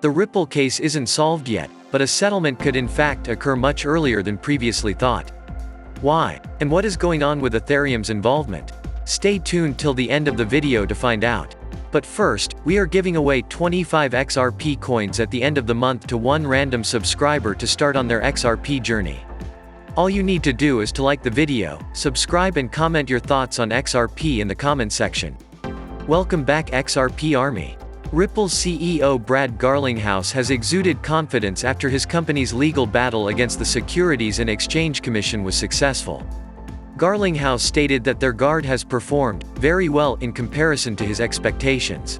The Ripple case isn't solved yet, but a settlement could in fact occur much earlier than previously thought. Why? And what is going on with Ethereum's involvement? Stay tuned till the end of the video to find out. But first, we are giving away 25 XRP coins at the end of the month to one random subscriber to start on their XRP journey. All you need to do is to like the video, subscribe and comment your thoughts on XRP in the comment section. Welcome back XRP Army. Ripple's CEO Brad Garlinghouse has exuded confidence after his company's legal battle against the Securities and Exchange Commission was successful. Garlinghouse stated that their guard has performed very well in comparison to his expectations.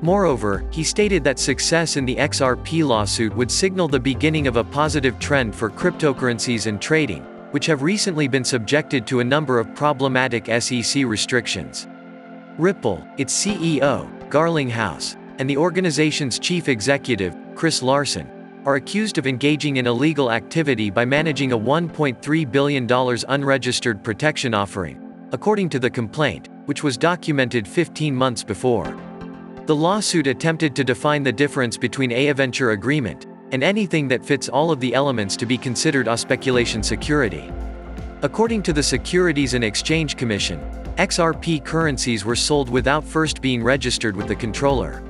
Moreover, he stated that success in the XRP lawsuit would signal the beginning of a positive trend for cryptocurrencies and trading, which have recently been subjected to a number of problematic SEC restrictions. Ripple, its CEO, Garlinghouse, and the organization's chief executive, Chris Larsen, are accused of engaging in illegal activity by managing a $1.3 billion unregistered protection offering, according to the complaint, which was documented 15 months before. The lawsuit attempted to define the difference between a venture agreement and anything that fits all of the elements to be considered a speculation security. According to the Securities and Exchange Commission, XRP currencies were sold without first being registered with the controller.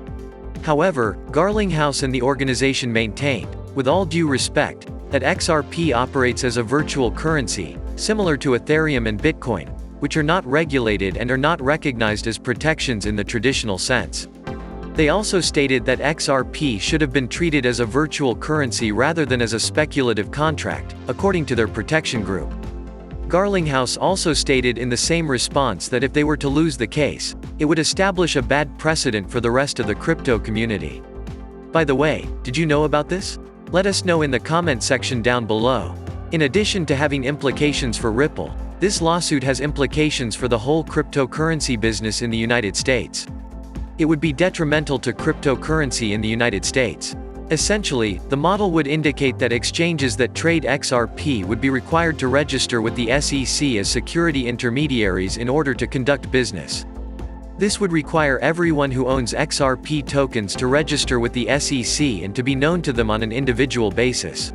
However, Garlinghouse and the organization maintained, with all due respect, that XRP operates as a virtual currency, similar to Ethereum and Bitcoin, which are not regulated and are not recognized as protections in the traditional sense. They also stated that XRP should have been treated as a virtual currency rather than as a speculative contract, according to their protection group. Garlinghouse also stated in the same response that if they were to lose the case, it would establish a bad precedent for the rest of the crypto community. By the way, did you know about this? Let us know in the comment section down below. In addition to having implications for Ripple, this lawsuit has implications for the whole cryptocurrency business in the United States. It would be detrimental to cryptocurrency in the United States. Essentially, the model would indicate that exchanges that trade XRP would be required to register with the SEC as security intermediaries in order to conduct business. This would require everyone who owns XRP tokens to register with the SEC and to be known to them on an individual basis.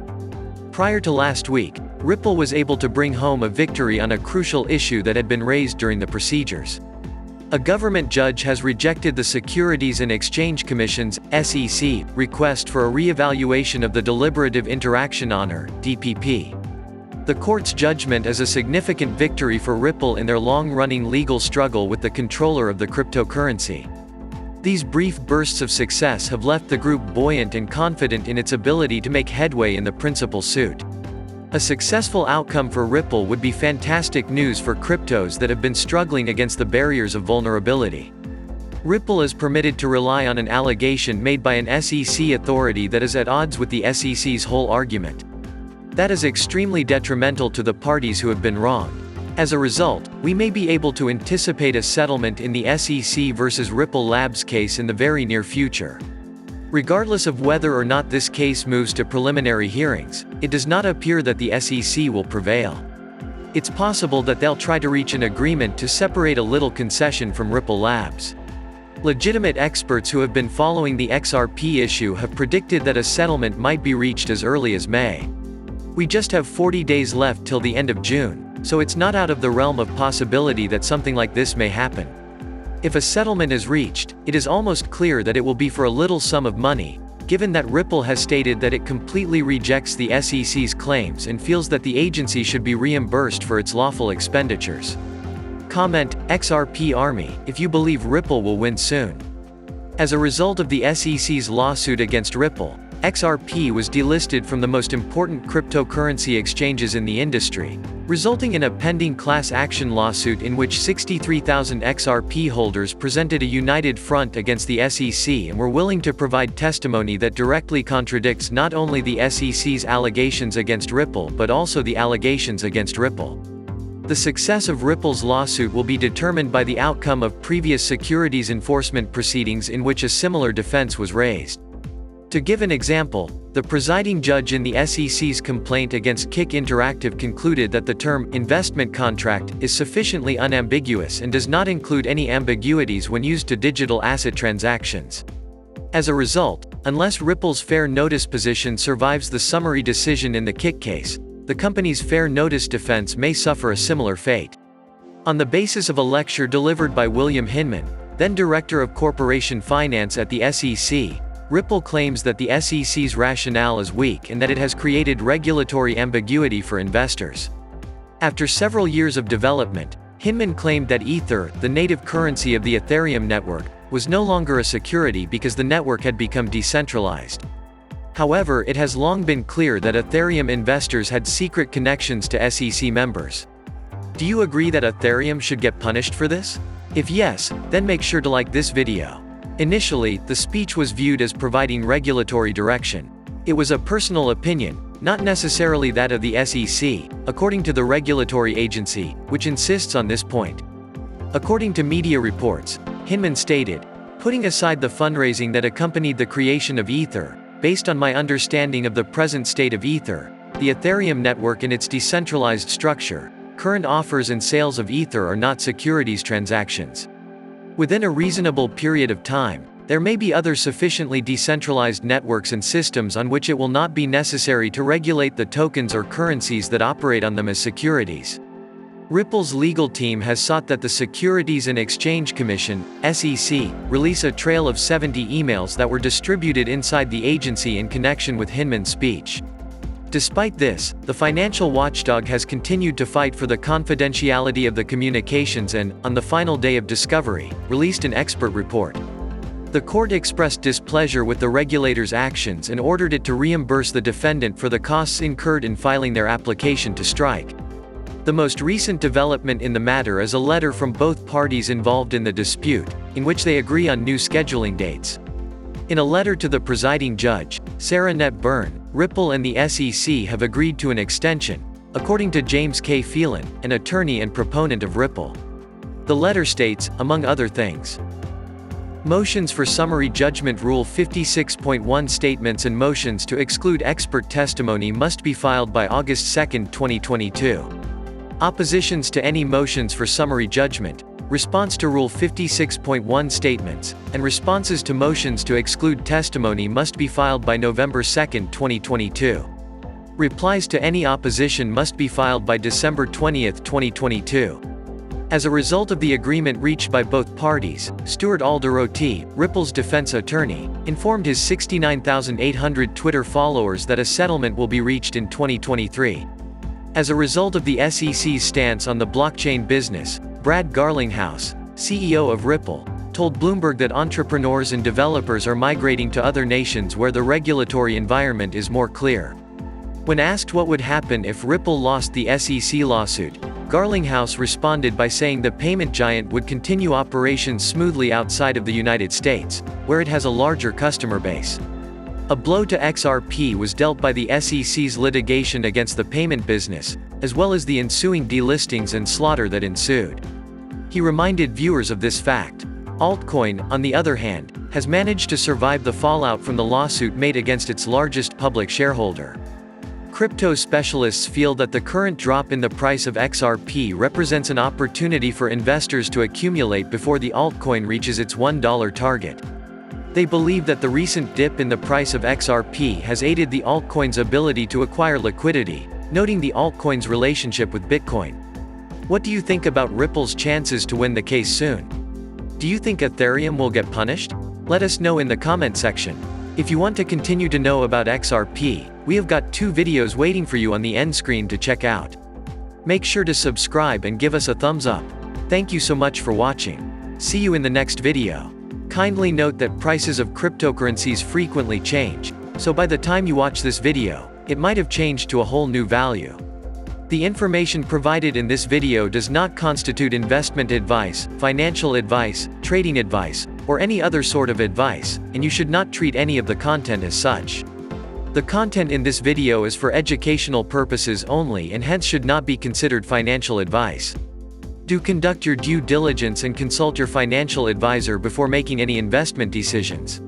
Prior to last week, Ripple was able to bring home a victory on a crucial issue that had been raised during the procedures. A government judge has rejected the Securities and Exchange Commission's (SEC) request for a re-evaluation of the Deliberative Interaction Honor (DPP). The court's judgment is a significant victory for Ripple in their long-running legal struggle with the controller of the cryptocurrency. These brief bursts of success have left the group buoyant and confident in its ability to make headway in the principal suit. A successful outcome for Ripple would be fantastic news for cryptos that have been struggling against the barriers of vulnerability. Ripple is permitted to rely on an allegation made by an SEC authority that is at odds with the SEC's whole argument. That is extremely detrimental to the parties who have been wronged. As a result, we may be able to anticipate a settlement in the SEC versus Ripple Labs case in the very near future. Regardless of whether or not this case moves to preliminary hearings, it does not appear that the SEC will prevail. It's possible that they'll try to reach an agreement to separate a little concession from Ripple Labs. Legitimate experts who have been following the XRP issue have predicted that a settlement might be reached as early as May. We just have 40 days left till the end of June, so it's not out of the realm of possibility that something like this may happen. If a settlement is reached, it is almost clear that it will be for a little sum of money, given that Ripple has stated that it completely rejects the SEC's claims and feels that the agency should be reimbursed for its lawful expenditures. Comment, XRP Army, if you believe Ripple will win soon. As a result of the SEC's lawsuit against Ripple, XRP was delisted from the most important cryptocurrency exchanges in the industry, resulting in a pending class action lawsuit in which 63,000 XRP holders presented a united front against the SEC and were willing to provide testimony that directly contradicts not only the SEC's allegations against Ripple but also the allegations against Ripple. The success of Ripple's lawsuit will be determined by the outcome of previous securities enforcement proceedings in which a similar defense was raised. To give an example, the presiding judge in the SEC's complaint against Kick Interactive concluded that the term investment contract is sufficiently unambiguous and does not include any ambiguities when used to digital asset transactions. As a result, Unless Ripple's fair notice position survives the summary decision in the kick case, the company's fair notice defense may suffer a similar fate. On the basis of a lecture delivered by William Hinman, then Director of Corporation Finance at the SEC, Ripple claims that the SEC's rationale is weak and that it has created regulatory ambiguity for investors. After several years of development, Hinman claimed that Ether, the native currency of the Ethereum network, was no longer a security because the network had become decentralized. However, it has long been clear that Ethereum investors had secret connections to SEC members. Do you agree that Ethereum should get punished for this? If yes, then make sure to like this video. Initially, the speech was viewed as providing regulatory direction. It was a personal opinion, not necessarily that of the SEC, according to the regulatory agency, which insists on this point. According to media reports, Hinman stated, "Putting aside the fundraising that accompanied the creation of Ether, based on my understanding of the present state of Ether, the Ethereum network in its decentralized structure, current offers and sales of Ether are not securities transactions. Within a reasonable period of time, there may be other sufficiently decentralized networks and systems on which it will not be necessary to regulate the tokens or currencies that operate on them as securities." Ripple's legal team has sought that the Securities and Exchange Commission, SEC, release a trail of 70 emails that were distributed inside the agency in connection with Hinman's speech. Despite this, the financial watchdog has continued to fight for the confidentiality of the communications and, on the final day of discovery, released an expert report. The court expressed displeasure with the regulator's actions and ordered it to reimburse the defendant for the costs incurred in filing their application to strike. The most recent development in the matter is a letter from both parties involved in the dispute, in which they agree on new scheduling dates. In a letter to the presiding judge, Sarah Net Byrne, Ripple and the SEC have agreed to an extension, according to James K. Phelan, an attorney and proponent of Ripple. The letter states, among other things, motions for summary judgment Rule 56.1 statements and motions to exclude expert testimony must be filed by August 2, 2022. Oppositions to any motions for summary judgment, response to Rule 56.1 statements, and responses to motions to exclude testimony must be filed by November 2, 2022. Replies to any opposition must be filed by December 20, 2022. As a result of the agreement reached by both parties, Stuart Alderoti, Ripple's defense attorney, informed his 69,800 Twitter followers that a settlement will be reached in 2023. As a result of the SEC's stance on the blockchain business, Brad Garlinghouse, CEO of Ripple, told Bloomberg that entrepreneurs and developers are migrating to other nations where the regulatory environment is more clear. When asked what would happen if Ripple lost the SEC lawsuit, Garlinghouse responded by saying the payment giant would continue operations smoothly outside of the United States, where it has a larger customer base. A blow to XRP was dealt by the SEC's litigation against the payment business, as well as the ensuing delistings and slaughter that ensued. He reminded viewers of this fact. Altcoin, on the other hand, has managed to survive the fallout from the lawsuit made against its largest public shareholder. Crypto specialists feel that the current drop in the price of XRP represents an opportunity for investors to accumulate before the altcoin reaches its $1 target. They believe that the recent dip in the price of XRP has aided the altcoin's ability to acquire liquidity, noting the altcoin's relationship with Bitcoin. What do you think about Ripple's chances to win the case soon? Do you think Ethereum will get punished? Let us know in the comment section. If you want to continue to know about XRP, we have got 2 videos waiting for you on the end screen to check out. Make sure to subscribe and give us a thumbs up. Thank you so much for watching. See you in the next video. Kindly note that prices of cryptocurrencies frequently change, so by the time you watch this video, it might have changed to a whole new value. The information provided in this video does not constitute investment advice, financial advice, trading advice, or any other sort of advice, and you should not treat any of the content as such. The content in this video is for educational purposes only and hence should not be considered financial advice. Do conduct your due diligence and consult your financial advisor before making any investment decisions.